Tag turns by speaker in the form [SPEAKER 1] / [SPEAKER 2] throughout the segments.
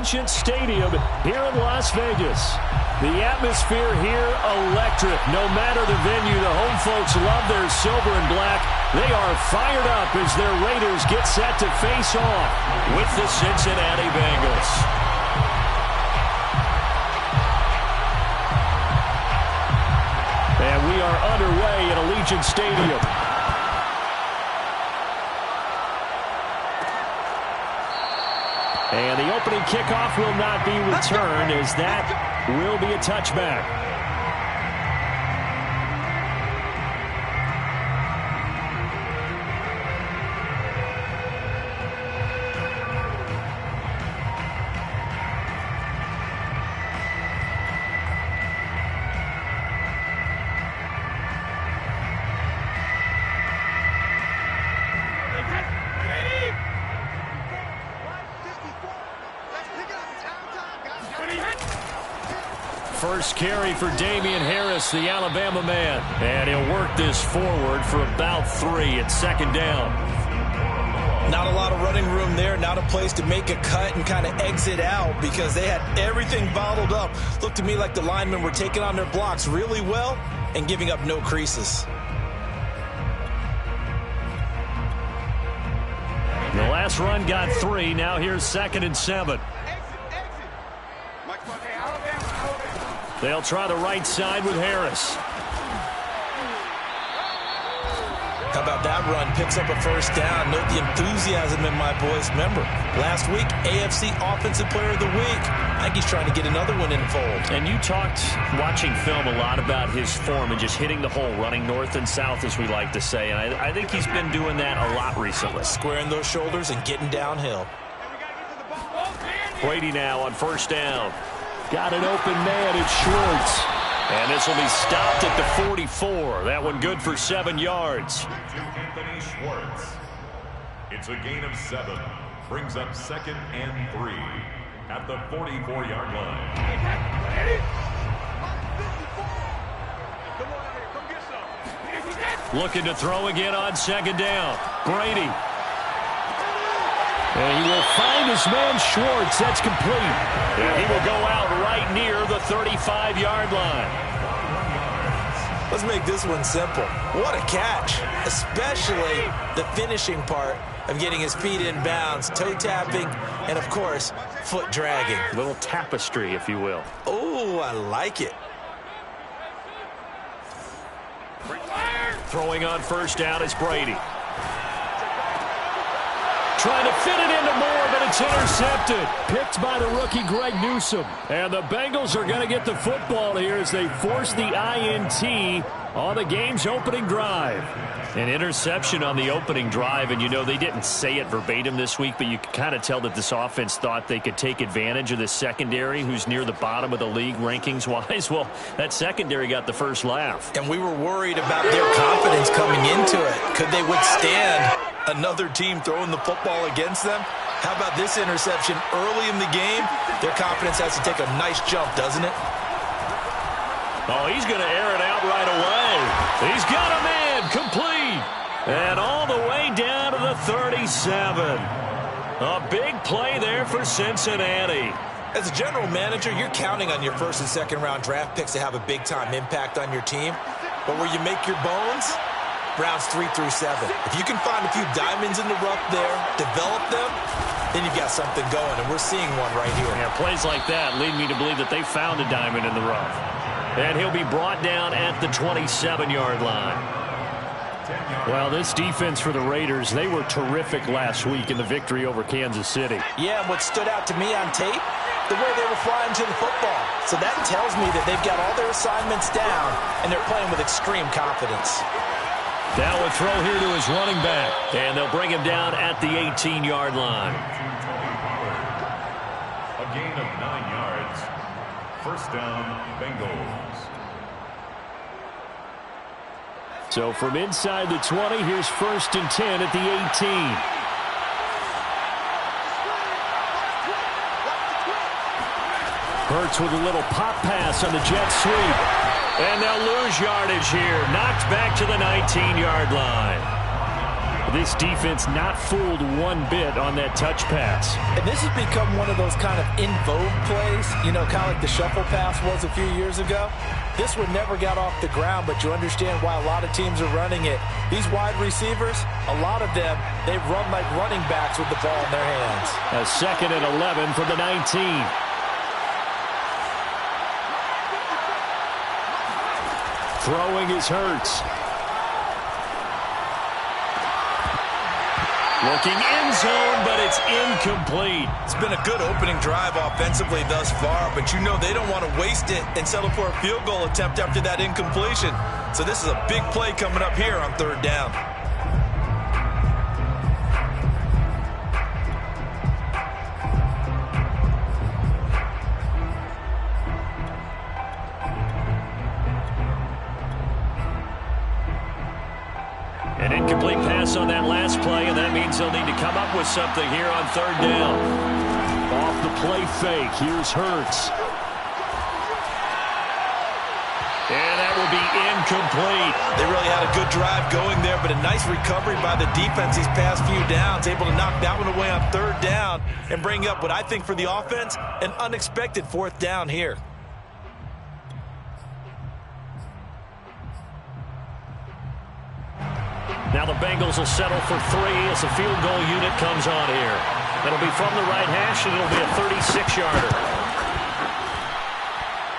[SPEAKER 1] Allegiant Stadium here in Las Vegas. The atmosphere here electric. No matter the venue, the home folks love their silver and black. They are fired up as their Raiders get set to face off with the Cincinnati Bengals. And we are underway at Allegiant Stadium. And the opening kickoff will not be returned, as that will be a touchback. First carry for Damian Harris, the Alabama man. And he'll work this forward for about 3 at second down.
[SPEAKER 2] Not a lot of running room there, not a place to make a cut and kind of exit out because they had everything bottled up. Looked to me like the linemen were taking on their blocks really well and giving up no creases.
[SPEAKER 1] The last run got 3. Now here's 2nd and 7. They'll try the right side with Harris.
[SPEAKER 2] How about that run? Picks up a first down. Note the enthusiasm in my boys. Remember, last week, AFC Offensive Player of the Week. I think he's trying to get another one in fold.
[SPEAKER 1] And you talked, watching film, a lot about his form and just hitting the hole, running north and south, as we like to say. And I think he's been doing that a lot recently.
[SPEAKER 2] Squaring those shoulders and getting downhill.
[SPEAKER 1] Brady now on first down. Got an open man, it's Schwartz. And this will be stopped at the 44. That one good for 7 yards.
[SPEAKER 3] Anthony Schwartz. It's a gain of 7. Brings up 2nd and 3 at the 44-yard line.
[SPEAKER 1] Looking to throw again on 2nd down. Brady. And he will find his man Schwartz. That's complete. And he will go out right near the 35-yard line.
[SPEAKER 2] Let's make this one simple. What a catch, especially the finishing part of getting his feet in bounds, toe tapping, and, of course, foot dragging.
[SPEAKER 1] A little tapestry, if you will.
[SPEAKER 2] Oh, I like it.
[SPEAKER 1] Throwing on first down is Brady. Trying to fit it into Moore, but it's intercepted. Picked by the rookie Greg Newsome. And the Bengals are going to get the football here as they force the INT on the game's opening drive. An interception on the opening drive, and you know they didn't say it verbatim this week, but you can kind of tell that this offense thought they could take advantage of this secondary who's near the bottom of the league rankings-wise. Well, that secondary got the first laugh.
[SPEAKER 2] And we were worried about their confidence coming into it. Could they withstand another team throwing the football against them? How about this interception early in the game? Their confidence has to take a nice jump, doesn't it?
[SPEAKER 1] Oh, he's going to air it out right away. He's got a man complete. And all the way down to the 37. A big play there for Cincinnati.
[SPEAKER 2] As a general manager, you're counting on your first and second round draft picks to have a big-time impact on your team. But where you make your bones, rounds 3 through 7. If you can find a few diamonds in the rough there, develop them, then you've got something going, and we're seeing one right here.
[SPEAKER 1] Yeah, plays like that lead me to believe that they found a diamond in the rough. And he'll be brought down at the 27-yard line. Well, this defense for the Raiders, they were terrific last week in the victory over Kansas City.
[SPEAKER 2] Yeah, and what stood out to me on tape, the way they were flying to the football. So that tells me that they've got all their assignments down, and they're playing with extreme confidence.
[SPEAKER 1] Now a throw here to his running back, and they'll bring him down at the 18-yard line.
[SPEAKER 3] A gain of 9 yards. First down, Bengals.
[SPEAKER 1] So from inside the 20, here's 1st and 10 at the 18. Hurts with a little pop pass on the jet sweep. And they'll lose yardage here. Knocked back to the 19-yard line. This defense not fooled one bit on that touch pass.
[SPEAKER 2] And this has become one of those kind of in vogue plays, you know, kind of like the shuffle pass was a few years ago. This one never got off the ground, but you understand why a lot of teams are running it. These wide receivers, a lot of them, they run like running backs with the ball in their hands.
[SPEAKER 1] A 2nd and 11 from the 19. Throwing is Hurts. Looking end zone, but it's incomplete.
[SPEAKER 2] It's been a good opening drive offensively thus far, but you know they don't want to waste it and settle for a field goal attempt after that incompletion. So this is a big play coming up here on 3rd down.
[SPEAKER 1] An incomplete pass on that last play, and that means they'll need to come up with something here on 3rd down. Off the play fake, here's Hurts. And that will be incomplete.
[SPEAKER 2] They really had a good drive going there, but a nice recovery by the defense these past few downs, able to knock that one away on 3rd down and bring up what I think for the offense, an unexpected 4th down here.
[SPEAKER 1] Now the Bengals will settle for 3 as the field goal unit comes on here. It'll be from the right hash, and it'll be a 36-yarder.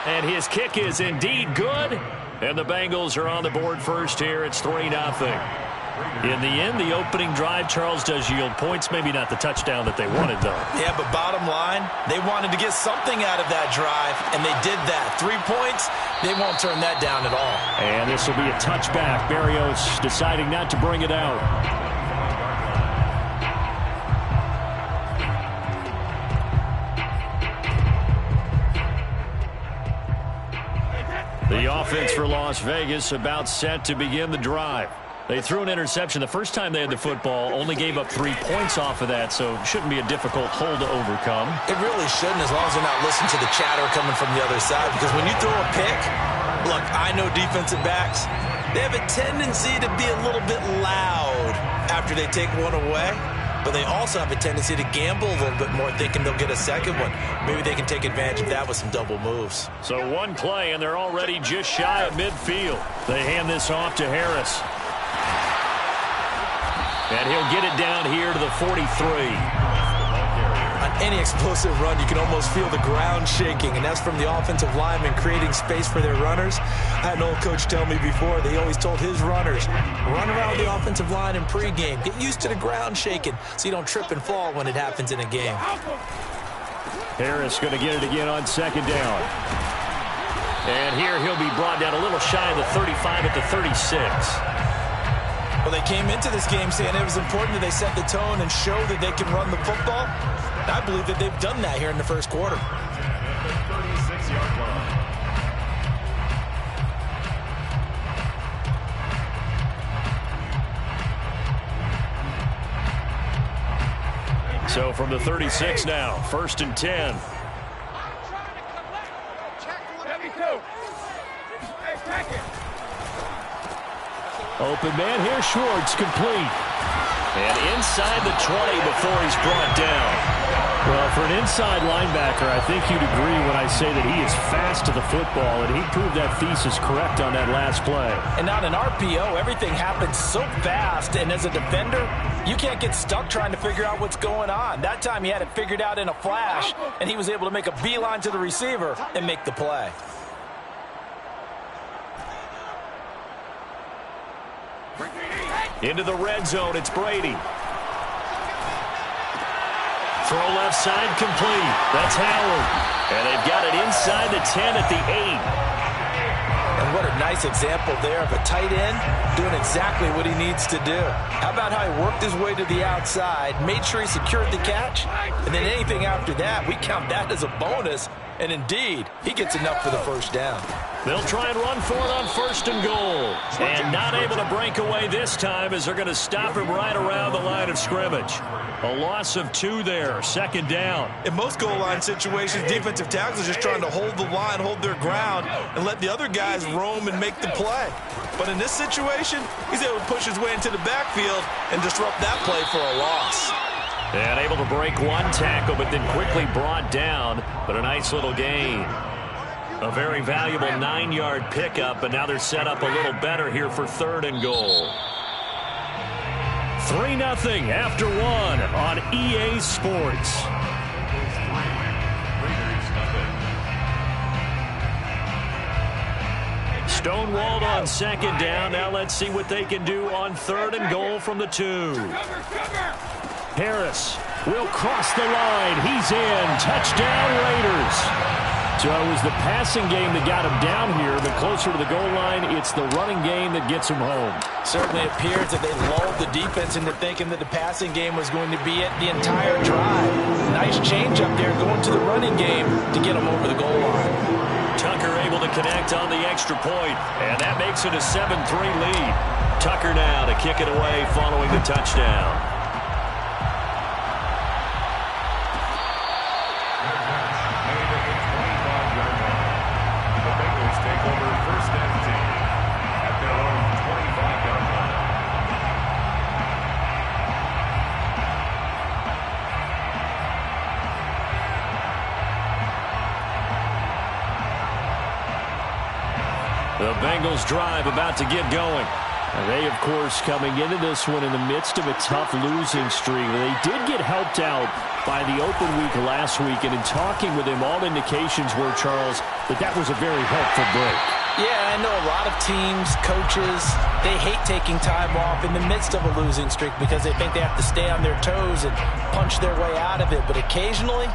[SPEAKER 1] And his kick is indeed good. And the Bengals are on the board first here. It's 3-0. In the end, the opening drive, Charles, does yield points. Maybe not the touchdown that they wanted, though.
[SPEAKER 2] Yeah, but bottom line, they wanted to get something out of that drive, and they did that. 3 points, they won't turn that down at all.
[SPEAKER 1] And this will be a touchback. Barrios deciding not to bring it out. The offense for Las Vegas about set to begin the drive. They threw an interception the first time they had the football, only gave up 3 points off of that, so it shouldn't be a difficult hole to overcome.
[SPEAKER 2] It really shouldn't, as long as they're not listening to the chatter coming from the other side, because when you throw a pick, look, I know defensive backs, they have a tendency to be a little bit loud after they take one away, but they also have a tendency to gamble a little bit more, thinking they'll get a second one. Maybe they can take advantage of that with some double moves.
[SPEAKER 1] So one play, and they're already just shy of midfield. They hand this off to Harris. And he'll get it down here to the 43.
[SPEAKER 2] On any explosive run, you can almost feel the ground shaking, and that's from the offensive linemen creating space for their runners. I had an old coach tell me before, they always told his runners, run around the offensive line in pregame. Get used to the ground shaking so you don't trip and fall when it happens in a game.
[SPEAKER 1] Harris going to get it again on 2nd down. And here he'll be brought down a little shy of the 35 at the 36.
[SPEAKER 2] Well, they came into this game saying it was important that they set the tone and show that they can run the football. And I believe that they've done that here in the first quarter.
[SPEAKER 3] 36-yard line.
[SPEAKER 1] So from the 36 now, 1st and 10. Open man here, Schwartz, complete. And inside the 20 before he's brought down. Well, for an inside linebacker, I think you'd agree when I say that he is fast to the football, and he proved that thesis correct on that last play.
[SPEAKER 2] And on an RPO, everything happens so fast, and as a defender, you can't get stuck trying to figure out what's going on. That time he had it figured out in a flash, and he was able to make a beeline to the receiver and make the play.
[SPEAKER 1] Into the red zone, it's Brady. Throw left side, complete. That's Howard. And they've got it inside the 10 at the 8.
[SPEAKER 2] And what a nice example there of a tight end doing exactly what he needs to do. How about how he worked his way to the outside, made sure he secured the catch, and then anything after that, we count that as a bonus. And indeed, he gets enough for the first down.
[SPEAKER 1] They'll try and run for it on 1st and goal. And not able to break away this time as they're going to stop him right around the line of scrimmage. A loss of 2 there, second down.
[SPEAKER 2] In most goal line situations, defensive tackles are just trying to hold the line, hold their ground, and let the other guys roam and make the play. But in this situation, he's able to push his way into the backfield and disrupt that play for a loss.
[SPEAKER 1] And able to break one tackle, but then quickly brought down, but a nice little gain. A very valuable 9-yard pickup, and now they're set up a little better here for 3rd and goal. 3-0 after 1 on EA Sports. Stonewalled on 2nd down. Now let's see what they can do on 3rd and goal from the 2. Harris will cross the line. He's in. Touchdown, Raiders. So it was the passing game that got him down here, but closer to the goal line, it's the running game that gets him home.
[SPEAKER 2] Certainly appears that they lulled the defense into thinking that the passing game was going to be it the entire drive. Nice change up there going to the running game to get him over the goal line.
[SPEAKER 1] Tucker able to connect on the extra point, and that makes it a 7-3 lead. Tucker now to kick it away following the touchdown. The Bengals drive about to get going. And they, of course, coming into this one in the midst of a tough losing streak. They did get helped out by the open week last week. And in talking with him, all indications were, Charles, that was a very helpful break.
[SPEAKER 4] Yeah, I know a lot of teams, coaches, they hate taking time off in the midst of a losing streak because they think they have to stay on their toes and punch their way out of it. But occasionally,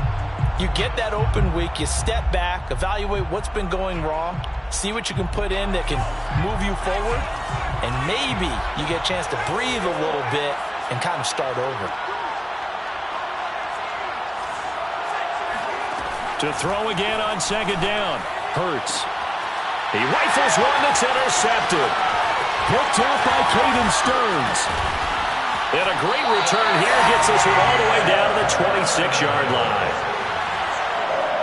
[SPEAKER 4] you get that open week, you step back, evaluate what's been going wrong, see what you can put in that can move you forward, and maybe you get a chance to breathe a little bit and kind of start over.
[SPEAKER 1] To throw again on 2nd down. Hurts. He rifles one that's intercepted. Picked off by Caden Stearns. And a great return here gets us all the way down to the 26-yard line.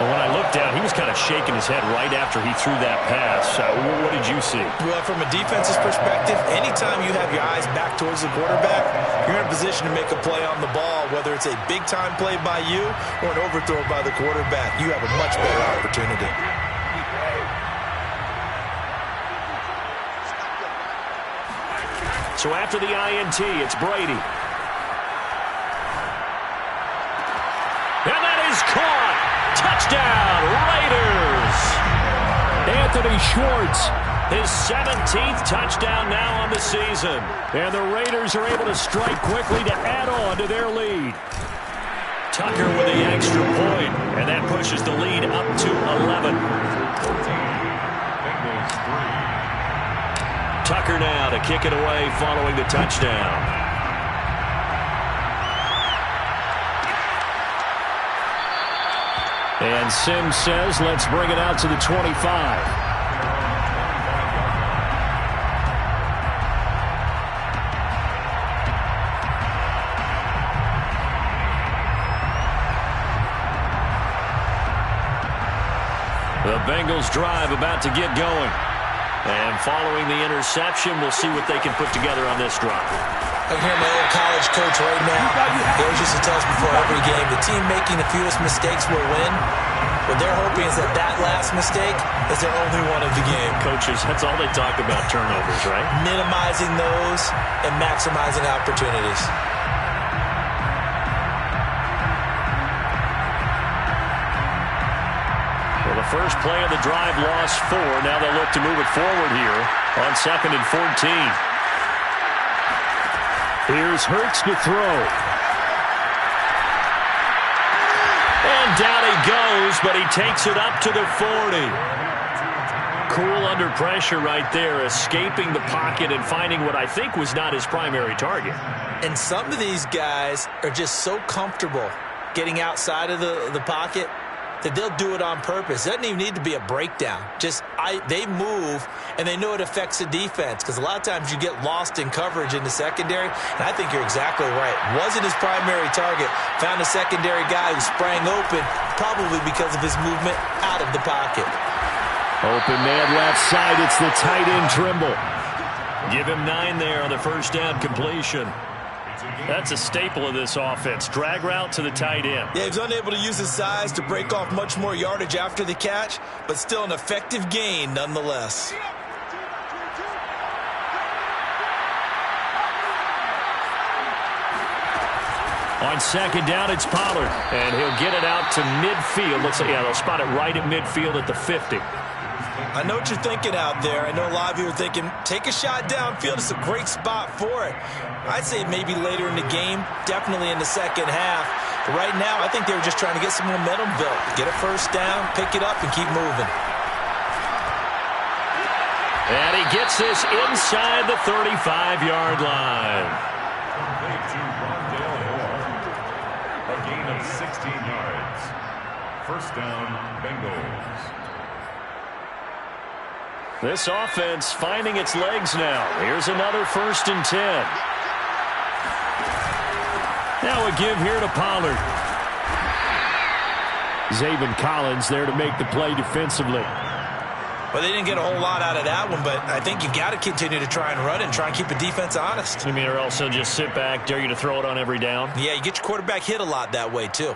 [SPEAKER 1] And when I looked down, he was kind of shaking his head right after he threw that pass. What did you see?
[SPEAKER 2] Well, from a defense's perspective, anytime you have your eyes back towards the quarterback, you're in a position to make a play on the ball, whether it's a big-time play by you or an overthrow by the quarterback. You have a much better opportunity.
[SPEAKER 1] So after the INT, it's Brady. And that is caught. Touchdown, Raiders! Anthony Schwartz, his 17th touchdown now on the season. And the Raiders are able to strike quickly to add on to their lead. Tucker with the extra point, and that pushes the lead up to 11. Tucker now to kick it away following the touchdown. And Sims says, let's bring it out to the 25. The Bengals drive about to get going. And following the interception, we'll see what they can put together on this drive.
[SPEAKER 2] I can hear my old college coach right now. He always used to tell us before every game, the team making the fewest mistakes will win. What they're hoping is that that last mistake is their only one of the game.
[SPEAKER 1] Coaches, that's all they talk about, turnovers, right?
[SPEAKER 2] Minimizing those and maximizing opportunities.
[SPEAKER 1] Well, the first play of the drive lost 4. Now they'll look to move it forward here on 2nd and 14. Here's Hurts to throw. And down he goes, but he takes it up to the 40. Cool under pressure right there, escaping the pocket and finding what I think was not his primary target.
[SPEAKER 2] And some of these guys are just so comfortable getting outside of the pocket that they'll do it on purpose. It doesn't even need to be a breakdown. They move, and they know it affects the defense, because a lot of times you get lost in coverage in the secondary, and I think you're exactly right. Wasn't his primary target. Found a secondary guy who sprang open, probably because of his movement out of the pocket.
[SPEAKER 1] Open man left side. It's the tight end Trimble. Give him 9 there on the first down completion. That's a staple of this offense. Drag route to the tight end.
[SPEAKER 2] Yeah, he was unable to use his size to break off much more yardage after the catch, but still an effective gain nonetheless.
[SPEAKER 1] On second down, it's Pollard, and he'll get it out to midfield. Looks like, yeah, they'll spot it right at midfield at the 50.
[SPEAKER 2] I know what you're thinking out there. I know a lot of you are thinking, take a shot downfield. It's a great spot for it. I'd say maybe later in the game, definitely in the second half. But right now, I think they were just trying to get some momentum built. Get a first down, pick it up, and keep moving.
[SPEAKER 1] And he gets this inside the 35-yard line.
[SPEAKER 3] A gain of 16 yards. First down, Bengals.
[SPEAKER 1] This offense finding its legs now. Here's another 1st and 10. Now a give here to Pollard. Zaven Collins there to make the play defensively.
[SPEAKER 2] Well, they didn't get a whole lot out of that one, but I think you've got to continue to try and run it and try and keep the defense honest.
[SPEAKER 1] You mean, or also just sit back, dare you to throw it on every down?
[SPEAKER 2] Yeah, you get your quarterback hit a lot that way, too.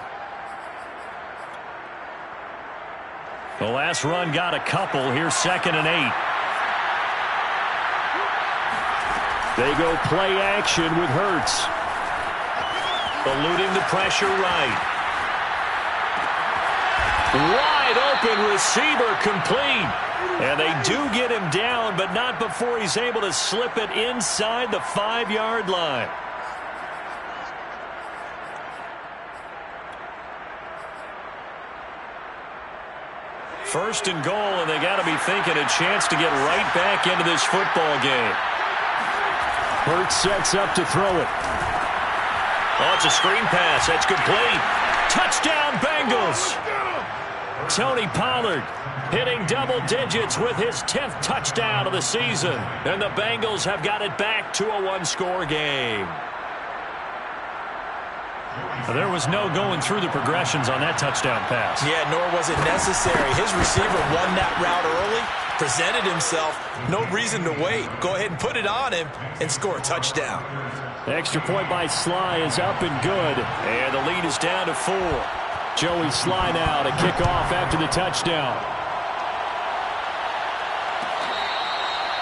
[SPEAKER 1] The last run got a couple. Here's 2nd and 8. They go play action with Hurts. Eluding the pressure right. Wide open receiver complete. And they do get him down, but not before he's able to slip it inside the 5-yard line. First and goal, and they got to be thinking a chance to get right back into this football game. Hurts sets up to throw it. Oh, it's a screen pass. That's complete. Touchdown, Bengals. Tony Pollard hitting double digits with his 10th touchdown of the season. And the Bengals have got it back to a 1-score game. There was no going through the progressions on that touchdown pass.
[SPEAKER 2] Yeah, nor was it necessary. His receiver won that route early, presented himself, no reason to wait. Go ahead and put it on him and score a touchdown.
[SPEAKER 1] The extra point by Sly is up and good, and the lead is down to 4. Joey Sly now to kick off after the touchdown.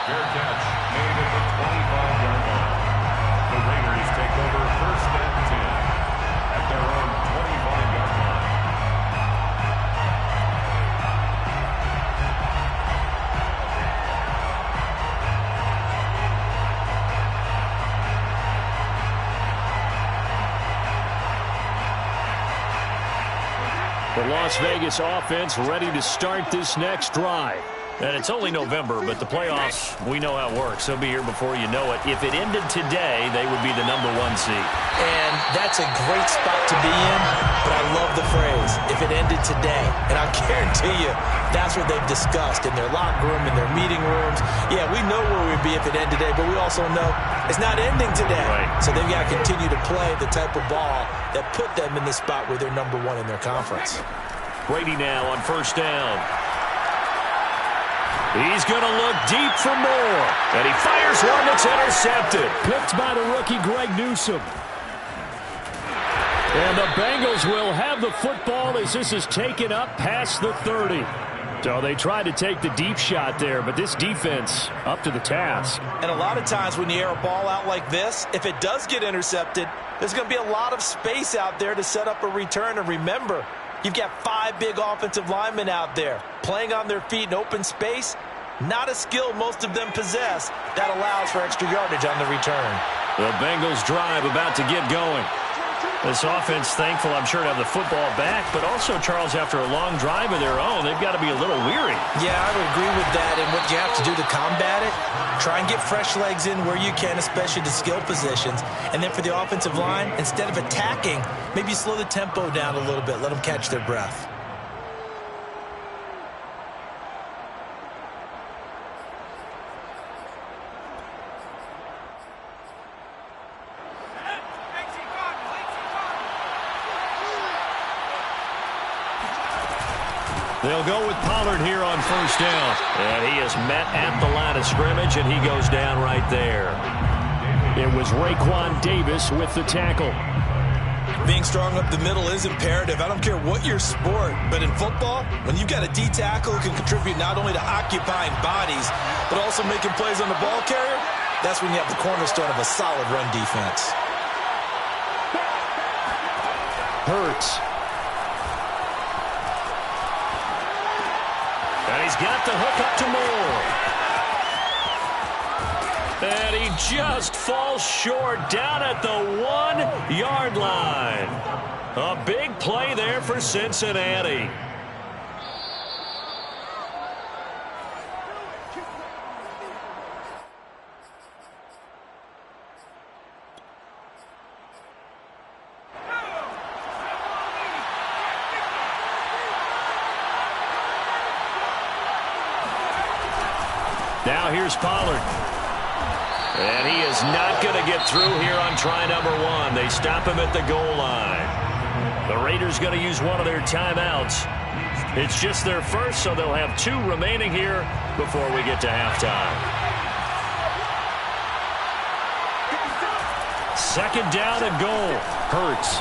[SPEAKER 3] Fair catch made at the 25-yard line. The Raiders take over 1st and 10 at their own 25-yard line.
[SPEAKER 1] The Las Vegas offense ready to start this next drive. And it's only November, but the playoffs, we know how it works. They'll be here before you know it. If it ended today, they would be the #1 seed.
[SPEAKER 2] And that's a great spot to be in, but I love the phrase, if it ended today. And I guarantee you, that's what they've discussed in their locker room, in their meeting rooms. Yeah, we know where we'd be if it ended today, but we also know it's not ending today.
[SPEAKER 1] Right.
[SPEAKER 2] So they've got to continue to play the type of ball that put them in the spot where they're #1 in their conference.
[SPEAKER 1] Brady now on 1st down. He's going to look deep for more. And he fires one that's intercepted. Picked by the rookie Greg Newsome. And the Bengals will have the football as this is taken up past the 30. So they tried to take the deep shot there, but this defense up to the task.
[SPEAKER 2] And a lot of times when you air a ball out like this, if it does get intercepted, there's going to be a lot of space out there to set up a return. And remember, you've got 5 big offensive linemen out there playing on their feet in open space. Not a skill most of them possess that allows for extra yardage on the return.
[SPEAKER 1] The Bengals drive about to get going. This offense thankful, I'm sure, to have the football back, but also, Charles, after a long drive of their own, they've got to be a little weary.
[SPEAKER 2] Yeah, I would agree with that, and what you have to do to combat it, try and get fresh legs in where you can, especially to skill positions, and then for the offensive line, instead of attacking, maybe slow the tempo down a little bit, let them catch their breath.
[SPEAKER 1] They'll go with Pollard here on first down. And he is met at the line of scrimmage, and he goes down right there. It was Raekwon Davis with the tackle.
[SPEAKER 2] Being strong up the middle is imperative. I don't care what your sport, but in football, when you've got a D tackle who can contribute not only to occupying bodies, but also making plays on the ball carrier, that's when you have the cornerstone of a solid run defense.
[SPEAKER 1] Hurts. And he's got the hook up to Moore. And he just falls short down at the 1-yard line. A big play there for Cincinnati. Now here's Pollard. And he is not going to get through here on try number 1. They stop him at the goal line. The Raiders going to use one of their timeouts. It's just their first, so they'll have 2 remaining here before we get to halftime. Second down and goal. Hurts.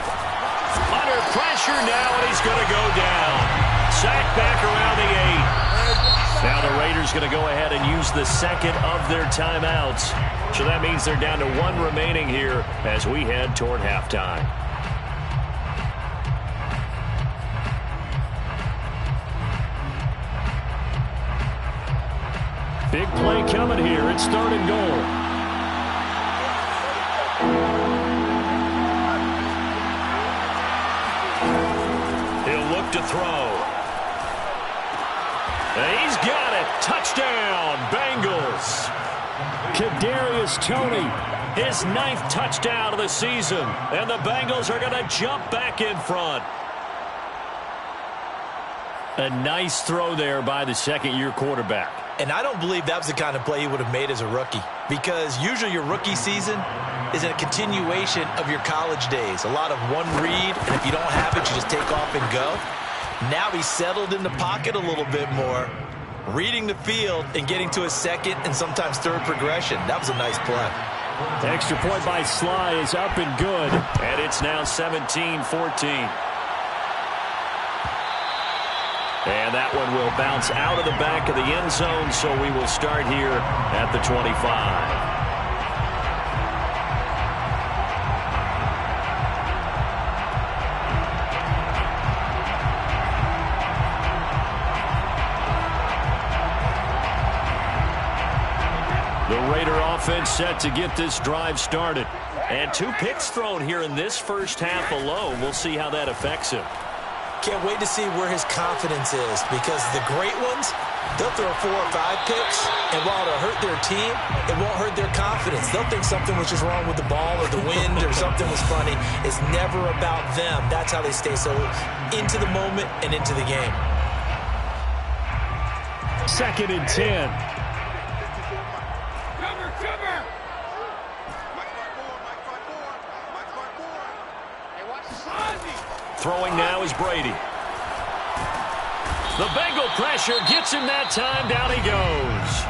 [SPEAKER 1] Under pressure now, and he's going to go down. Sacked back around the 8. Now the Raiders going to go ahead and use the second of their timeouts. So that means they're down to 1 remaining here as we head toward halftime. Big play coming here. It's 3rd and goal. He'll look to throw. And he's got it. Touchdown, Bengals. Kadarius Toney, his 9th touchdown of the season. And the Bengals are going to jump back in front. A nice throw there by the second-year quarterback.
[SPEAKER 2] And I don't believe that was the kind of play he would have made as a rookie, because usually your rookie season is a continuation of your college days. A lot of one read, and if you don't have it, you just take off and go. Now he's settled in the pocket a little bit more, reading the field and getting to a second and sometimes third progression. That was a nice play.
[SPEAKER 1] The extra point by Sly is up and good, and it's now 17-14. And that one will bounce out of the back of the end zone, so we will start here at the 25. The Raider offense set to get this drive started. And 2 picks thrown here in this first half alone. We'll see how that affects him.
[SPEAKER 2] Can't wait to see where his confidence is, because the great ones, they'll throw 4 or 5 picks, and while it'll hurt their team, it won't hurt their confidence. They'll think something was just wrong with the ball or the wind or something was funny. It's never about them. That's how they stay so into the moment and into the game.
[SPEAKER 1] 2nd and 10. Throwing now is Brady. The Bengal pressure gets him that time. Down he goes.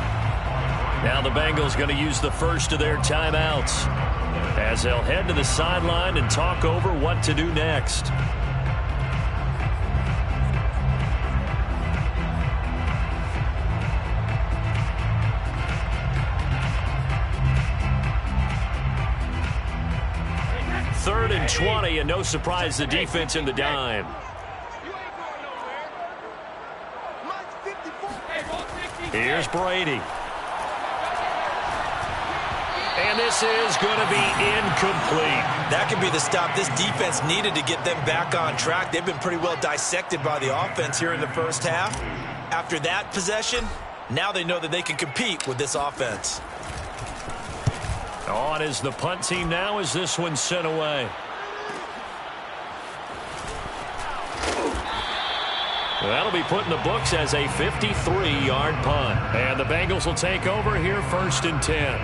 [SPEAKER 1] Now the Bengals going to use the first of their timeouts as they'll head to the sideline and talk over what to do next. Third and 20, and no surprise, the defense in the dime. Here's Brady. And this is going to be incomplete.
[SPEAKER 2] That could be the stop this defense needed to get them back on track. They've been pretty well dissected by the offense here in the first half. After that possession, now they know that they can compete with this offense.
[SPEAKER 1] On is the punt team now as this one's sent away. That'll be put in the books as a 53-yard punt. And the Bengals will take over here 1st and 10.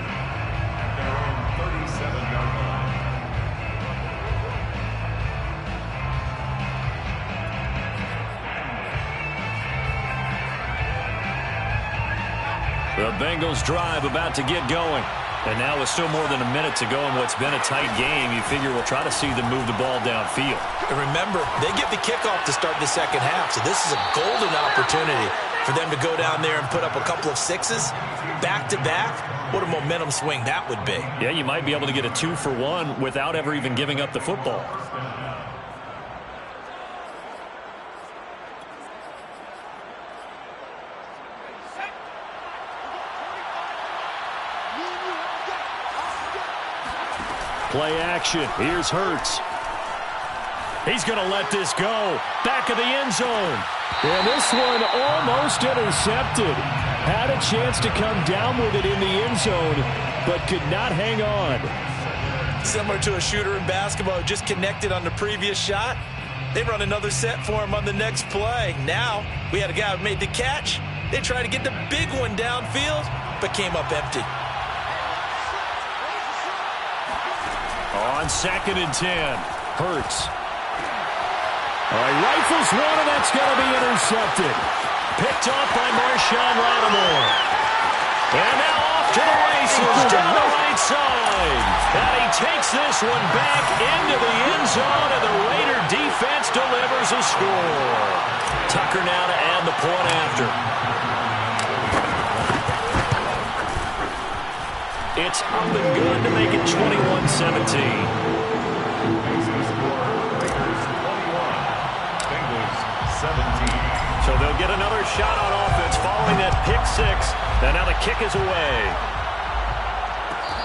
[SPEAKER 1] The Bengals drive about to get going. And now with still more than a minute to go in what's been a tight game, you figure we'll try to see them move the ball downfield.
[SPEAKER 2] And remember, they get the kickoff to start the second half, so this is a golden opportunity for them to go down there and put up a couple of sixes back-to-back. What a momentum swing that would be.
[SPEAKER 1] Yeah, you might be able to get a 2-for-1 without ever even giving up the football. Play action. Here's Hurts. He's going to let this go. Back of the end zone. And this one almost intercepted. Had a chance to come down with it in the end zone, but could not hang on.
[SPEAKER 2] Similar to a shooter in basketball, just connected on the previous shot. They run another set for him on the next play. Now, we had a guy who made the catch. They tried to get the big one downfield, but came up empty.
[SPEAKER 1] On 2nd and 10, Hurts. Rifles one, and that's going to be intercepted. Picked off by Marshawn Lattimore. And now off to the races down the right side. And he takes this one back into the end zone, and the Raider defense delivers a score. Tucker now to add the point after. It's up and good to make it 21-17. So they'll get another shot on offense following that pick six. And now the kick is away.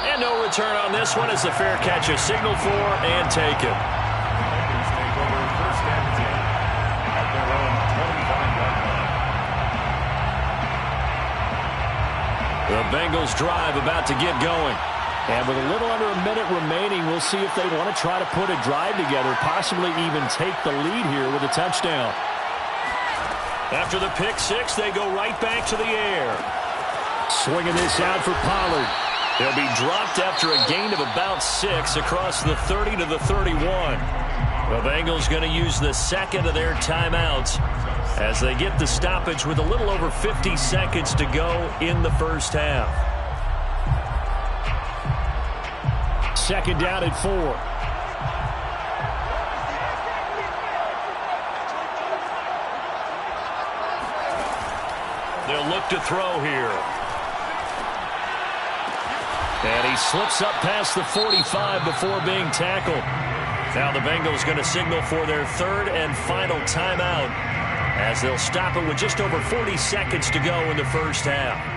[SPEAKER 1] And no return on this one as the fair catch is signaled for and taken.
[SPEAKER 3] Bengals take over 1st and 10 at their own 25-yard line.
[SPEAKER 1] The Bengals drive about to get going. And with a little under a minute remaining, we'll see if they want to try to put a drive together, possibly even take the lead here with a touchdown. After the pick six, they go right back to the air. Swinging this out for Pollard. He'll be dropped after a gain of about 6 across the 30 to the 31. The Bengals going to use the second of their timeouts as they get the stoppage with a little over 50 seconds to go in the first half. 2nd down at 4. They'll look to throw here. And he slips up past the 45 before being tackled. Now the Bengals going to signal for their 3rd and final timeout as they'll stop it with just over 40 seconds to go in the first half.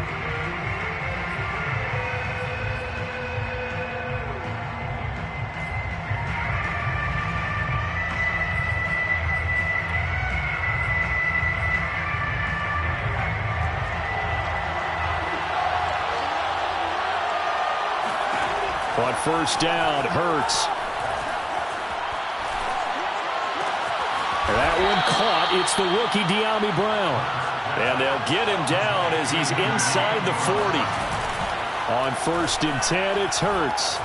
[SPEAKER 1] On 1st down, Hurts. That one caught. It's the rookie De'Ami Brown. And they'll get him down as he's inside the 40. On 1st and 10, it's Hurts.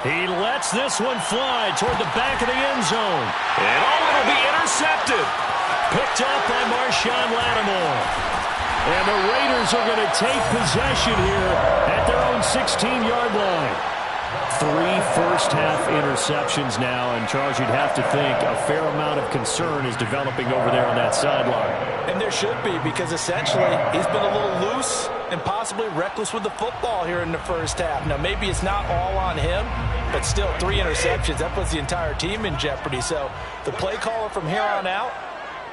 [SPEAKER 1] He lets this one fly toward the back of the end zone. And it'll be intercepted. Picked off by Marshawn Lattimore. And the Raiders are going to take possession here at their own 16-yard line. 3 first-half interceptions now, and Charles, you'd have to think a fair amount of concern is developing over there on that sideline.
[SPEAKER 4] And there should be, because essentially he's been a little loose and possibly reckless with the football here in the first half. Now, maybe it's not all on him, but still 3 interceptions. That puts the entire team in jeopardy. So the play caller from here on out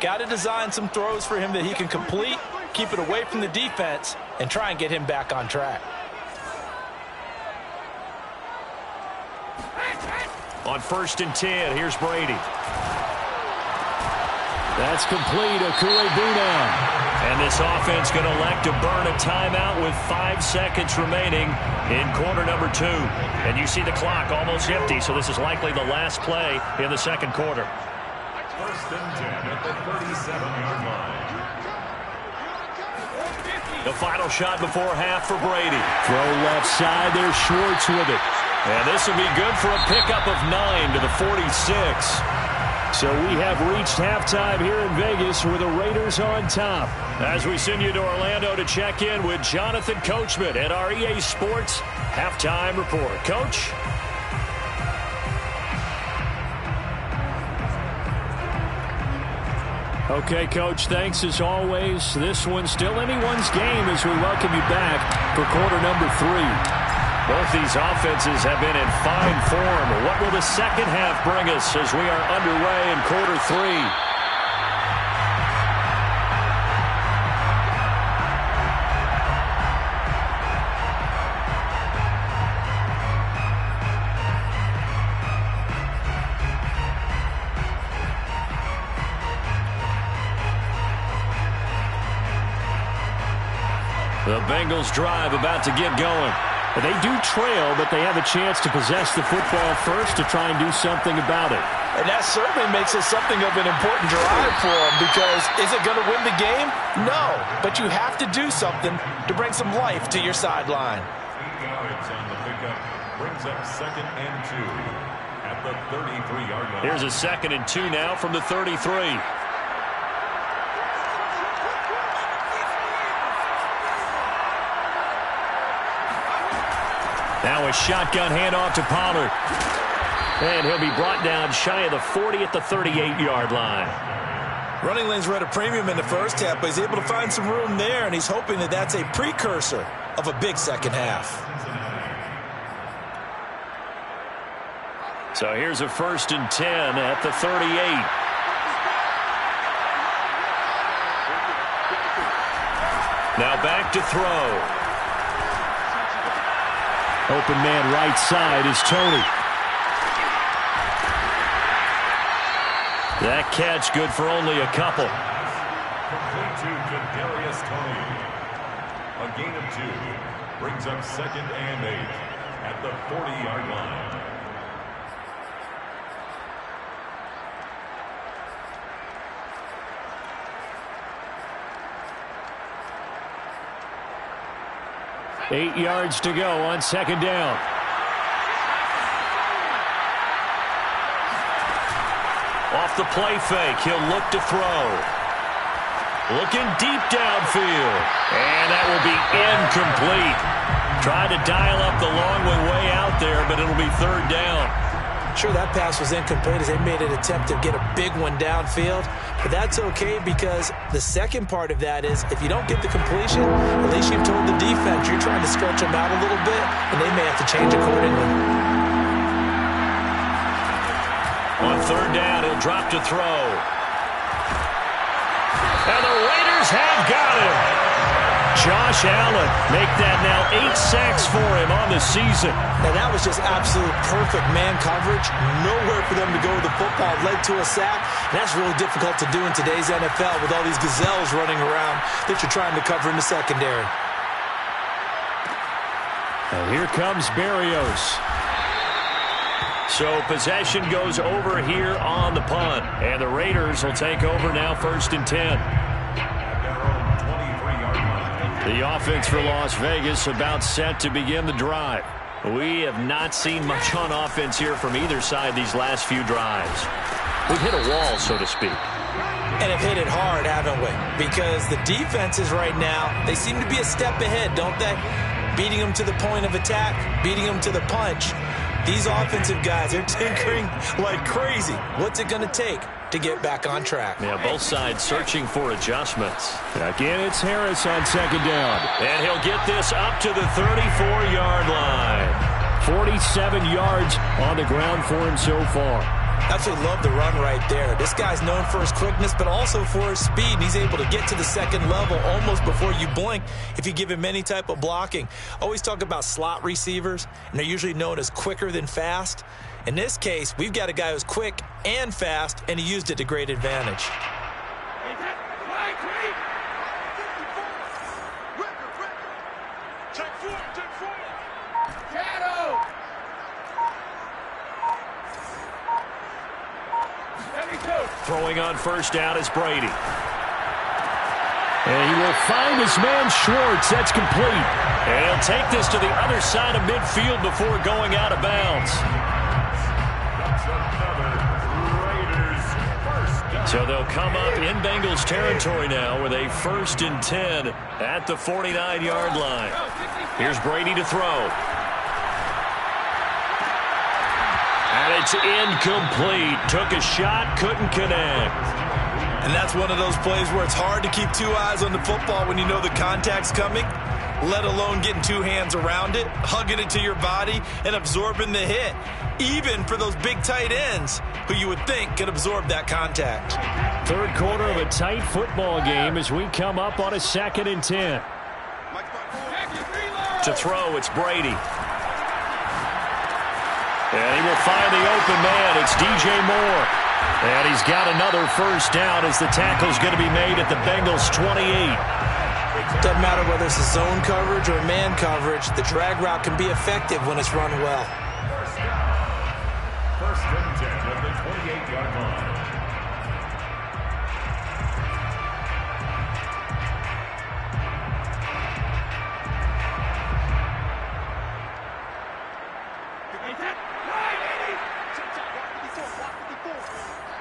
[SPEAKER 4] got to design some throws for him that he can complete, keep it away from the defense, and try and get him back on track.
[SPEAKER 1] On 1st and 10, here's Brady. That's complete. Okuegbunam. And this offense going to elect to burn a timeout with 5 seconds remaining in quarter number 2. And you see the clock almost empty, so this is likely the last play in the second quarter.
[SPEAKER 3] 1st and 10 at the 37-yard line.
[SPEAKER 1] The final shot before half for Brady. Throw left side. There's Schwartz with it. And this will be good for a pickup of 9 to the 46. So we have reached halftime here in Vegas with the Raiders on top. As we send you to Orlando to check in with Jonathan Coachman at our EA Sports Halftime Report. Coach? Okay, Coach, thanks as always. This one's still anyone's game as we welcome you back for quarter number 3. Both these offenses have been in fine form. What will the second half bring us as we are underway in quarter 3? The Bengals drive about to get going. They do trail, but they have a chance to possess the football first to try and do something about it.
[SPEAKER 4] And that certainly makes it something of an important drive for them, because is it going to win the game? No, but you have to do something to bring some life to your sideline.
[SPEAKER 3] 8 yards on the pickup brings up 2nd and 2 at the 33-yard line.
[SPEAKER 1] Here's a 2nd and 2 now from the 33. Now a shotgun handoff to Pollard. And he'll be brought down shy of the 40 at the 38-yard line.
[SPEAKER 2] Running lanes were at a premium in the first half, but he's able to find some room there, and he's hoping that that's a precursor of a big second half.
[SPEAKER 1] So here's a 1st and 10 at the 38. Now back to throw. Open man right side is Tony. That catch good for only a couple.
[SPEAKER 3] Complete to Kadarius Toney. A gain of 2 brings up 2nd and 8 at the 40-yard line.
[SPEAKER 1] Eight yards to go on 2nd down. Off the play fake, he'll look to throw. Looking deep downfield. And that will be incomplete. Tried to dial up the long way out there, but it'll be 3rd down.
[SPEAKER 2] Sure, that pass was incomplete as they made an attempt to get a big one downfield. But that's okay, because the second part of that is if you don't get the completion, at least you've told the defense you're trying to stretch them out a little bit, and they may have to change accordingly.
[SPEAKER 1] On 3rd down, he'll drop to throw. And the Raiders have got him. Josh Allen make that now 8 sacks for him on the season.
[SPEAKER 2] Now that was just absolute perfect man coverage. Nowhere for them to go with the football. Led to a sack. And that's really difficult to do in today's NFL with all these gazelles running around that you're trying to cover in the secondary.
[SPEAKER 1] And here comes Berrios. So possession goes over here on the punt. And the Raiders will take over now 1st and 10. The offense for Las Vegas about set to begin the drive. We have not seen much on offense here from either side these last few drives. We've hit a wall, so to speak.
[SPEAKER 2] And have hit it hard, haven't we? Because the defenses right now, they seem to be a step ahead, don't they? Beating them to the point of attack, beating them to the punch. These offensive guys, they're tinkering like crazy. What's it going to take to get back on track?
[SPEAKER 1] Yeah, both sides searching for adjustments. Again, it's Harris on 2nd down. And he'll get this up to the 34-yard line. 47 yards on the ground for him so far.
[SPEAKER 2] Absolutely love the run right there. This guy's known for his quickness, but also for his speed. And he's able to get to the second level almost before you blink if you give him any type of blocking. Always talk about slot receivers, and they're usually known as quicker than fast. In this case, we've got a guy who's quick and fast, and he used it to great advantage.
[SPEAKER 1] Throwing on 1st down is Brady. And he will find his man Schwartz. That's complete. And he'll take this to the other side of midfield before going out of bounds.
[SPEAKER 3] That's another Raiders
[SPEAKER 1] So they'll come up in Bengals territory now with a 1st and 10 at the 49-yard line. Here's Brady to throw. And it's incomplete. Took a shot, couldn't connect.
[SPEAKER 2] And that's one of those plays where it's hard to keep two eyes on the football when you know the contact's coming, let alone getting two hands around it, hugging it to your body, and absorbing the hit, even for those big tight ends who you would think could absorb that contact.
[SPEAKER 1] Third quarter of a tight football game as we come up on a 2nd and 10. To throw, it's Brady. And he will find the open man. It's DJ Moore. And he's got another first down as the tackle's going to be made at the Bengals 28.
[SPEAKER 4] Doesn't matter whether it's a zone coverage or man coverage, the drag route can be effective when it's run well.
[SPEAKER 3] First and 10 at the 28-yard line.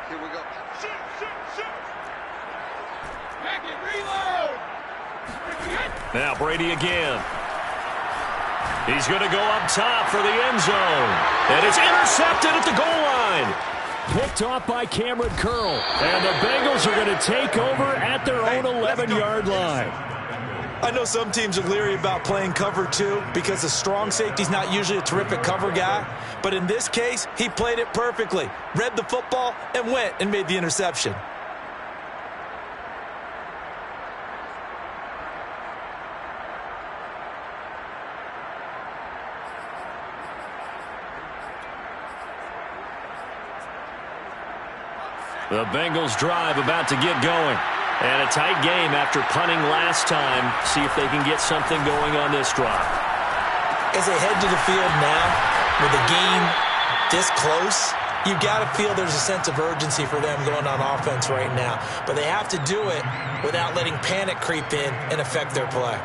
[SPEAKER 5] Here we go.
[SPEAKER 1] Now Brady again. He's going to go up top for the end zone. And it's intercepted at the goal line. Picked off by Cameron Curl. And the Bengals are going to take over at their own 11-yard line.
[SPEAKER 2] I know some teams are leery about playing cover 2 because the strong safety's not usually a terrific cover guy. But in this case, he played it perfectly, read the football, and went and made the interception.
[SPEAKER 1] The Bengals drive about to get going. And a tight game after punting last time. See if they can get something going on this drive.
[SPEAKER 4] As they head to the field now, with the game this close, you've got to feel there's a sense of urgency for them going on offense right now. But they have to do it without letting panic creep in and affect their play.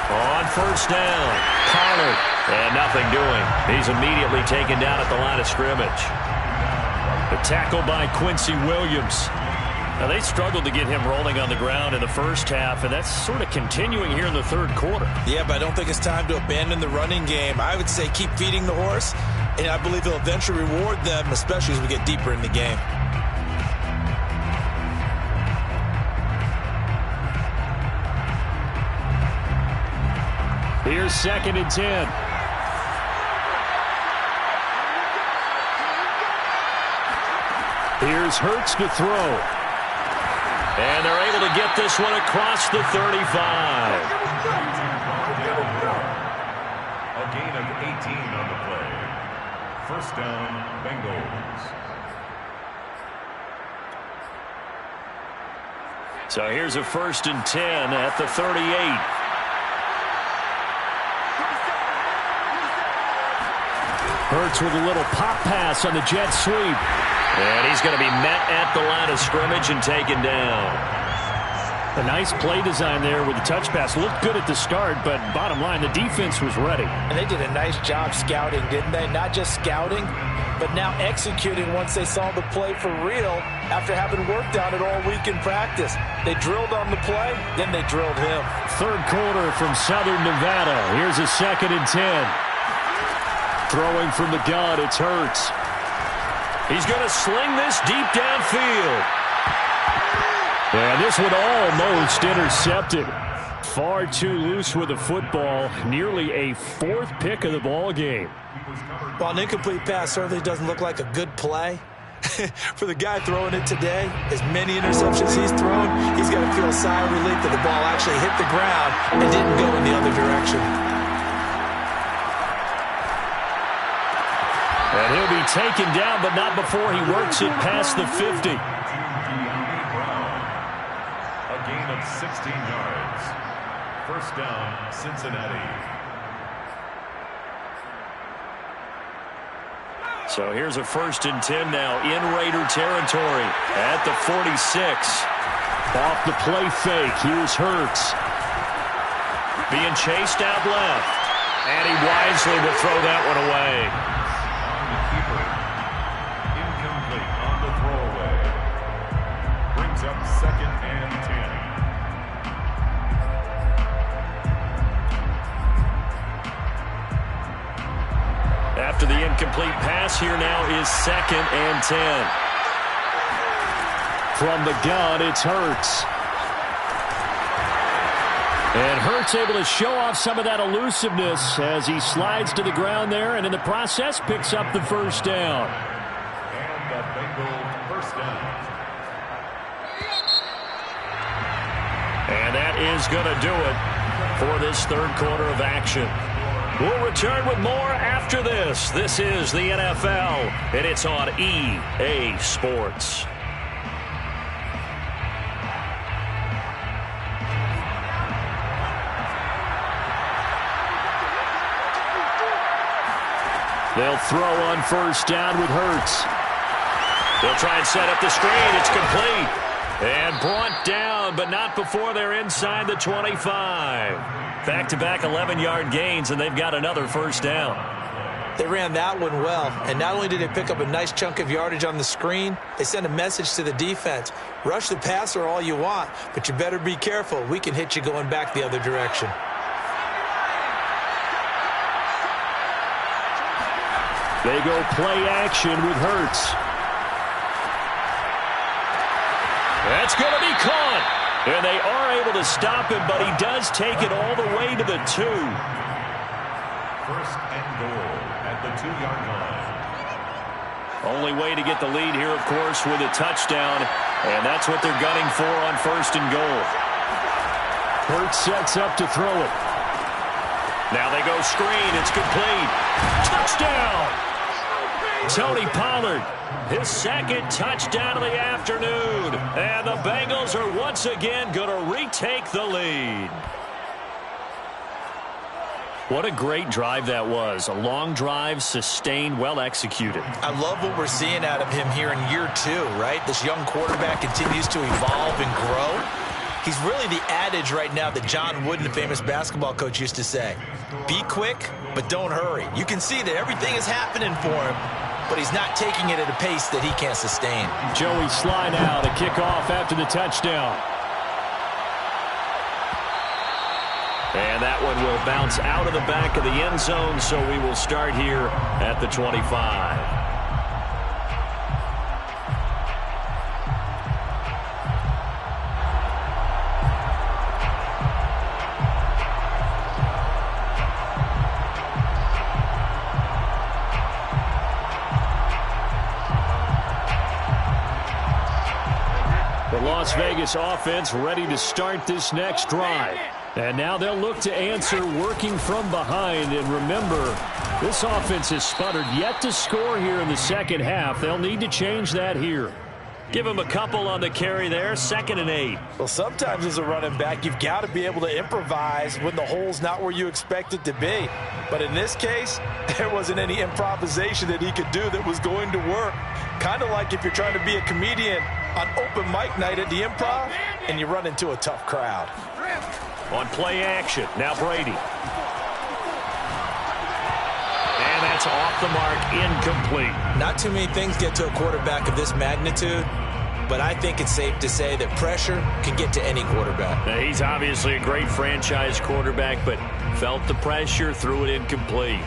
[SPEAKER 1] On first down, Pollard, and nothing doing. He's immediately taken down at the line of scrimmage. The tackle by Quincy Williams. Now, they struggled to get him rolling on the ground in the first half, and that's sort of continuing here in the third quarter.
[SPEAKER 2] Yeah, but I don't think it's time to abandon the running game. I would say keep feeding the horse, and I believe he'll eventually reward them, especially as we get deeper in the game.
[SPEAKER 1] Here's 2nd and 10. Here's Hurts to throw. And they're able to get this one across the 35.
[SPEAKER 3] A gain of 18 on the play. First down, Bengals.
[SPEAKER 1] So here's a 1st and 10 at the 38. Hurts with a little pop pass on the jet sweep. And he's going to be met at the line of scrimmage and taken down. A nice play design there with the touch pass. Looked good at the start, but bottom line, the defense was ready.
[SPEAKER 4] And they did a nice job scouting, didn't they? Not just scouting, but now executing once they saw the play for real after having worked on it all week in practice. They drilled on the play, then they drilled him.
[SPEAKER 1] Third quarter from Southern Nevada. Here's a 2nd and 10. Throwing from the gun, it's Hurts. He's going to sling this deep downfield. And this one almost intercepted. Far too loose with the football. Nearly a 4th pick of the ball game.
[SPEAKER 2] While an incomplete pass certainly doesn't look like a good play, for the guy throwing it today, as many interceptions he's thrown, he's got to feel a sigh of relief that the ball actually hit the ground and didn't go in the other direction.
[SPEAKER 1] And he'll be taken down, but not before he works it past the 50.
[SPEAKER 3] A gain of 16 yards. First down, Cincinnati.
[SPEAKER 1] So here's a 1st and 10 now in Raider territory at the 46. Off the play fake, here's Hurts. being chased out left. And he wisely will throw that one away.
[SPEAKER 3] On the keeper. Incomplete on the throwaway. Brings up 2nd and 10.
[SPEAKER 1] After the incomplete pass, here now is 2nd and 10. From the gun, it's Hurts. And Hurts able to show off some of that elusiveness as he slides to the ground there, and in the process picks up the first down.
[SPEAKER 3] And the Bengals first down.
[SPEAKER 1] And that is going to do it for this third quarter of action. We'll return with more after this. This is the NFL, and it's on EA Sports. They'll throw on first down with Hurts. They'll try and set up the screen. It's complete. And brought down, but not before they're inside the 25. Back-to-back 11-yard gains, and they've got another first down.
[SPEAKER 2] They ran that one well, and not only did they pick up a nice chunk of yardage on the screen, they sent a message to the defense. Rush the passer all you want, but you better be careful. We can hit you going back the other direction.
[SPEAKER 1] They go play action with Hurts. That's going to be caught. And they are able to stop him, but he does take it all the way to the 2.
[SPEAKER 3] First and goal at the 2-yard line.
[SPEAKER 1] Only way to get the lead here, of course, with a touchdown. And that's what they're gunning for on first and goal. Hurts sets up to throw it. Now they go screen. It's complete. Touchdown! Tony Pollard, his second touchdown of the afternoon. And the Bengals are once again going to retake the lead. What a great drive that was. A long drive, sustained, well executed.
[SPEAKER 2] I love what we're seeing out of him here in year 2, right? This young quarterback continues to evolve and grow. He's really the adage right now that John Wooden, the famous basketball coach, used to say. Be quick, but don't hurry. You can see that everything is happening for him, but he's not taking it at a pace that he can't sustain.
[SPEAKER 1] Joey Sly now to kick off after the touchdown. And that one will bounce out of the back of the end zone, so we will start here at the 25. The Las Vegas offense ready to start this next drive. And now they'll look to answer working from behind. And remember, this offense has sputtered yet to score here in the second half. They'll need to change that here. Give him a couple on the carry there, 2nd and 8.
[SPEAKER 4] Well, sometimes as a running back, you've got to be able to improvise when the hole's not where you expect it to be. But in this case, there wasn't any improvisation that he could do that was going to work. Kind of like if you're trying to be a comedian on open mic night at the Improv and you run into a tough crowd.
[SPEAKER 1] On play action, now Brady. And that's off the mark, incomplete.
[SPEAKER 2] Not too many things get to a quarterback of this magnitude, but I think it's safe to say that pressure can get to any quarterback.
[SPEAKER 1] Now, he's obviously a great franchise quarterback, but felt the pressure, threw it incomplete.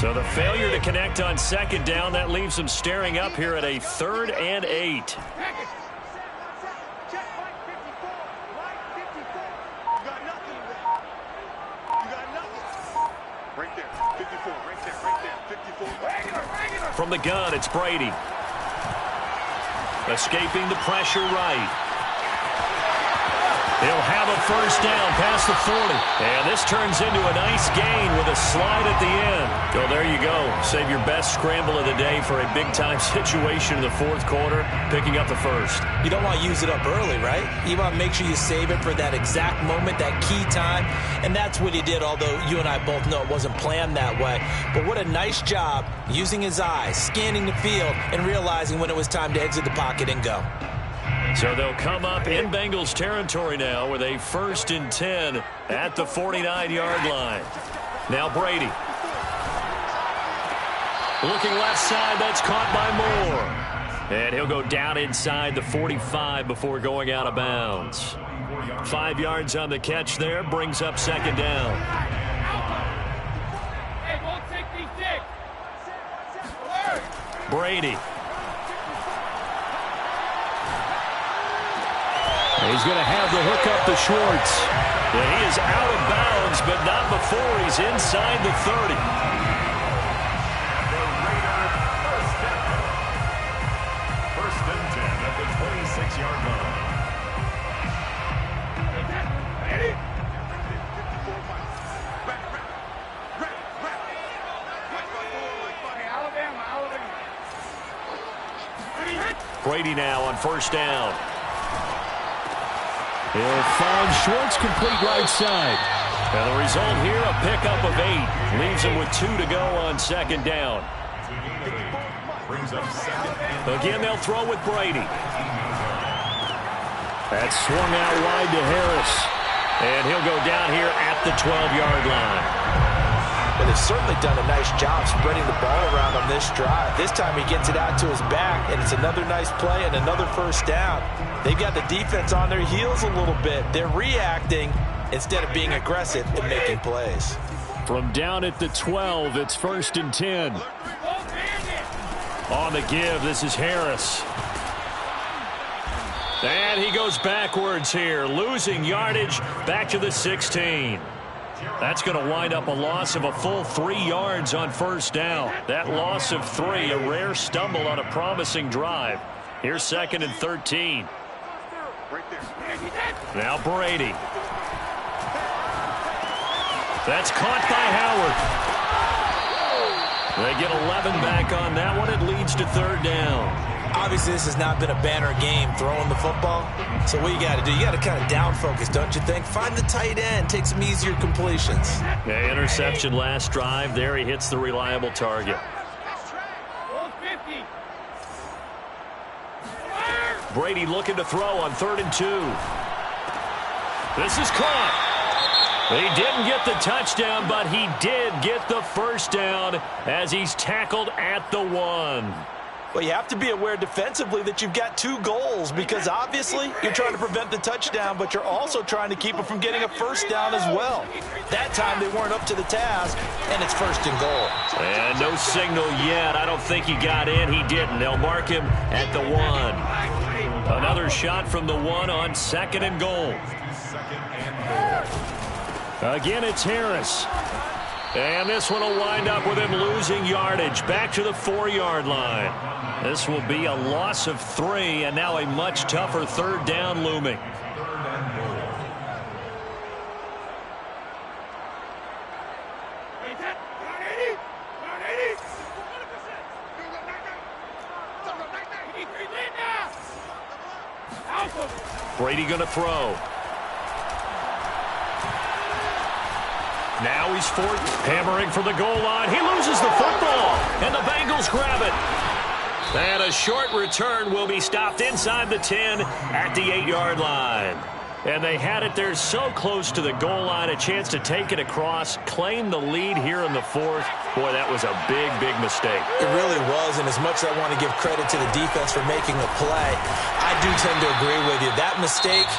[SPEAKER 1] So the failure to connect on 2nd down, that leaves them staring up here at a 3rd and 8. From the gun, it's Brady. Escaping the pressure right. He'll have a first down past the 40. And this turns into a nice gain with a slide at the end. So there you go. Save your best scramble of the day for a big-time situation in the fourth quarter, picking up the first.
[SPEAKER 2] You don't want to use it up early, right? You want to make sure you save it for that exact moment, that key time. And that's what he did, although you and I both know it wasn't planned that way. But what a nice job using his eyes, scanning the field, and realizing when it was time to exit the pocket and go.
[SPEAKER 1] So they'll come up in Bengals territory now with a 1st and 10 at the 49-yard line. Now Brady. Looking left side, that's caught by Moore. And he'll go down inside the 45 before going out of bounds. 5 yards on the catch there, brings up 2nd down. Brady. He's going to have the hook up to Schwartz. And he is out of bounds, but not before he's inside the 30.
[SPEAKER 3] First and 10 at the 26-yard line.
[SPEAKER 1] Brady now on 1st down. He'll find Schwartz complete right side. And the result here, a pickup of 8. Leaves him with 2 to go on 2nd down.
[SPEAKER 3] Brings up 2nd.
[SPEAKER 1] Again, they'll throw with Brady. That's swung out wide to Harris. And he'll go down here at the 12-yard line.
[SPEAKER 4] But they've certainly done a nice job spreading the ball around on this drive. This time he gets it out to his back, and it's another nice play and another 1st down. They've got the defense on their heels a little bit. They're reacting instead of being aggressive and making plays.
[SPEAKER 1] From down at the 12, it's 1st and 10. On the give, this is Harris. And he goes backwards here, losing yardage back to the 16. That's going to wind up a loss of a full 3 yards on 1st down. That loss of 3, a rare stumble on a promising drive. Here's 2nd and 13. Now Brady. That's caught by Howard. They get 11 back on that one. It leads to 3rd down.
[SPEAKER 2] Obviously, this has not been a banner game throwing the football. So what you got to do, you got to kind of down focus, don't you think? Find the tight end, take some easier completions.
[SPEAKER 1] Yeah, interception last drive. There he hits the reliable target. Brady looking to throw on 3rd and 2. This is caught. He didn't get the touchdown, but he did get the 1st down as he's tackled at the 1.
[SPEAKER 4] Well, you have to be aware defensively that you've got 2 goals because obviously you're trying to prevent the touchdown, but you're also trying to keep them from getting a 1st down as well. That time they weren't up to the task, and it's 1st and goal.
[SPEAKER 1] And no signal yet. I don't think he got in. He didn't. They'll mark him at the 1. Another shot from the 1 on 2nd and goal. Again, it's Harris. And this one will wind up with him losing yardage back to the 4-yard line. This will be a loss of 3, and now a much tougher 3rd down looming. Brady going to throw. Now he's fourth, hammering for the goal line. He loses the football, and the Bengals grab it. And a short return will be stopped inside the 10 at the 8-yard line. And they had it there so close to the goal line, a chance to take it across, claim the lead here in the 4th. Boy, that was a big, big mistake.
[SPEAKER 2] It really was, and as much as I want to give credit to the defense for making the play, I do tend to agree with you. That mistake,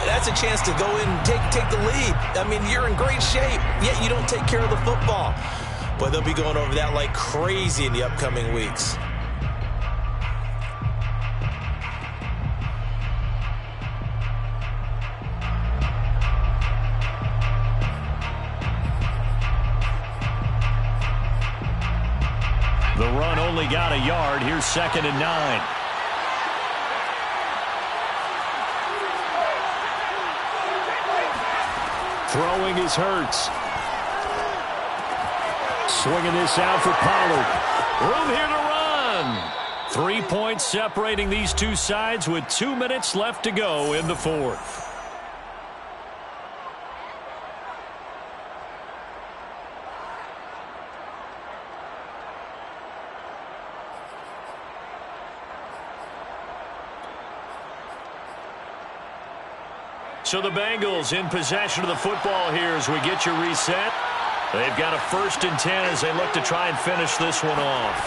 [SPEAKER 2] that's a chance to go in and take the lead. I mean, you're in great shape, yet you don't take care of the football. But they'll be going over that like crazy in the upcoming weeks.
[SPEAKER 1] The run only got a yard. Here's 2nd and 9. Throwing is Hurts. Swinging this out for Pollard. Room here to run. 3 points separating these two sides with 2 minutes left to go in the fourth. So the Bengals in possession of the football here as we get your reset. They've got a 1st and 10 as they look to try and finish this one off.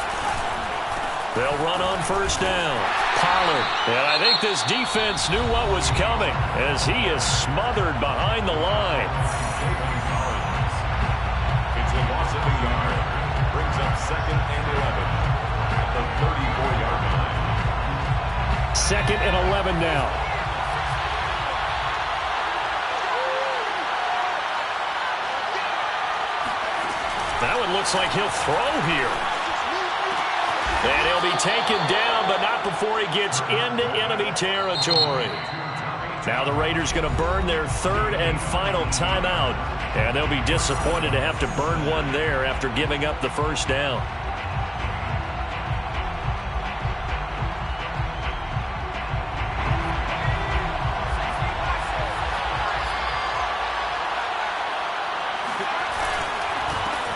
[SPEAKER 1] They'll run on 1st down. Pollard. And I think this defense knew what was coming as he is smothered behind the line.
[SPEAKER 3] It's a loss of a yard. Brings up 2nd and 11 at the 34-yard line.
[SPEAKER 1] 2nd and 11 now. That one looks like he'll throw here. And he'll be taken down, but not before he gets into enemy territory. Now the Raiders going to burn their 3rd and final timeout. And they'll be disappointed to have to burn one there after giving up the 1st down.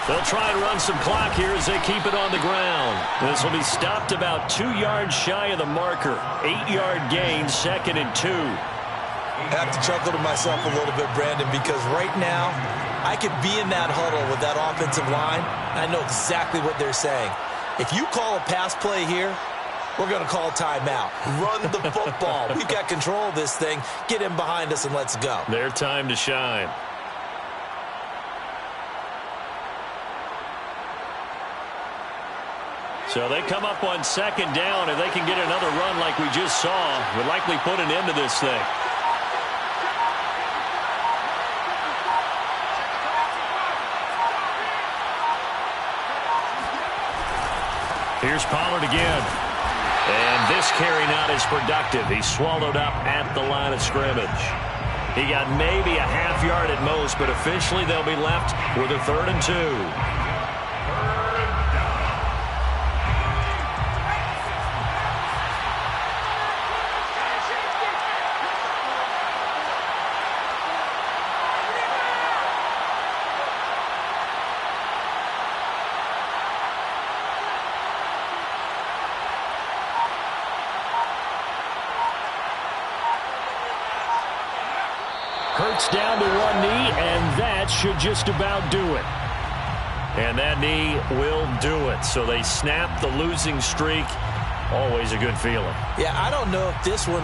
[SPEAKER 1] They'll try and run some clock here as they keep it on the ground. This will be stopped about 2 yards shy of the marker. 8-yard gain, 2nd and 2.
[SPEAKER 2] I have to chuckle to myself a little bit, Brandon, because right now I could be in that huddle with that offensive line. I know exactly what they're saying. If you call a pass play here, we're going to call a timeout. Run the football. We've got control of this thing. Get in behind us and let's go.
[SPEAKER 1] Their time to shine. So they come up on 2nd down. If they can get another run like we just saw, would likely put an end to this thing. Here's Pollard again. And this carry not as productive. He's swallowed up at the line of scrimmage. He got maybe a half yard at most, but officially they'll be left with a 3rd and 2. Hurts down to one knee, and that should just about do it. And that knee will do it. So they snap the losing streak. Always a good feeling.
[SPEAKER 2] Yeah, I don't know if this one